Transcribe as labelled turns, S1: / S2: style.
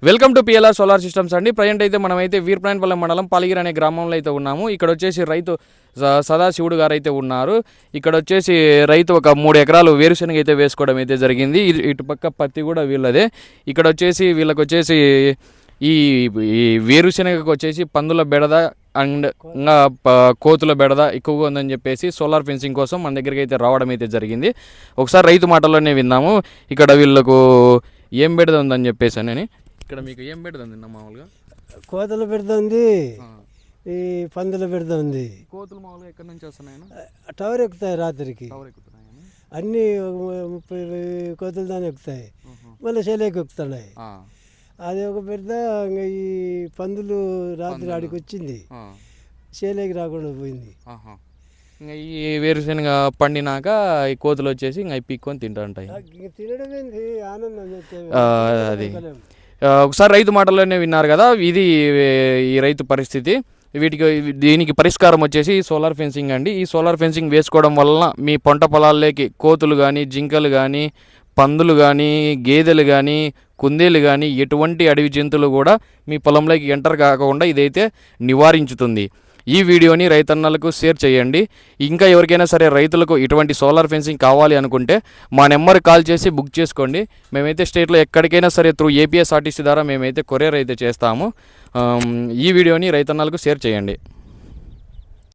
S1: Welcome to PLR solar systems అండి. Present అయితే మనమైతే వీరప్రాయనపల్లి మండలం పాలిగిరి అనే గ్రామంలో అయితే ఉన్నాము. ఇక్కడ వచ్చేసి రైతు సదాశివుడు గారు అయితే ఉన్నారు. ఇక్కడ వచ్చేసి రైతు ఒక 3 ఎకరాలు వేరుశనగ అయితే వేసుకోవడం అయితే జరిగింది. ఇటుపక్క పత్తి కూడా వీళ్ళదే. ఇక్కడ వచ్చేసి వీళ్ళకి వచ్చేసి ఈ వేరుశనగకు వచ్చేసి పందుల బెడద అండ్ ఇంకా కోతుల బెడద ఎక్కువగా ఉందని చెప్పేసి సోలార్ ఫెన్సింగ్ కోసం మన దగ్గరికి అయితే రావడం అయితే జరిగింది. ఒకసారి రైతు మాటల్లోనే విన్నాము. ఇక్కడ వీళ్ళకు ఏం బెడద ఉందని చెప్పేసి అని. ఇక్కడ మీకు ఏం బెడద ఉంది మామూలుగా?
S2: కోతలు పెడుతుంది, ఈ పందులు పెడుతుంది.
S1: కోతులు మామూలుగా ఎక్కడి నుంచి వస్తున్నాయి?
S2: టవర్ ఎక్కుతాయి రాత్రికి, అన్నీ 30 కోతులు దాన్ని ఎక్కుతాయి, మళ్ళీ శైలికి ఎక్కుతున్నాయి. అది ఒక పెద్ద ఈ పందులు రాత్రి ఆడికి వచ్చింది, శైలికి రాకుండా పోయింది.
S1: ఇంకా ఈ వేరుశనగ పండినాక ఈ కోతులు వచ్చేసి ఇంకా పీక్కొని తింటా ఉంటాయి.
S2: తినడం ఏంటి ఆనందం.
S1: అది ఒకసారి రైతు మాటల్లోనే విన్నారు కదా. ఇది ఈ రైతు పరిస్థితి. దీనికి పరిష్కారం వచ్చేసి సోలార్ ఫెన్సింగ్ అండి. ఈ సోలార్ ఫెన్సింగ్ వేసుకోవడం వలన మీ పంట పొలాల్లోకి కోతులు కానీ, జింకలు కానీ, పందులు కానీ, గేదెలు కానీ, కుందేలు కానీ ఎటువంటి అడవి జంతువులు కూడా మీ పొలంలోకి ఎంటర్ కాకుండా ఇదైతే నివారించుతుంది. ఈ వీడియోని రైతన్నలకు షేర్ చేయండి. ఇంకా ఎవరికైనా సరే రైతులకు ఇటువంటి సోలార్ ఫెన్సింగ్ కావాలి అనుకుంటే మా నెంబర్కి కాల్ చేసి బుక్ చేసుకోండి. మేమైతే స్టేట్లో ఎక్కడికైనా సరే త్రూ ఏపీఎస్ఆర్టీసీ ద్వారా మేమైతే కొరియర్ అయితే చేస్తాము. ఈ వీడియోని రైతన్నలకు షేర్ చేయండి.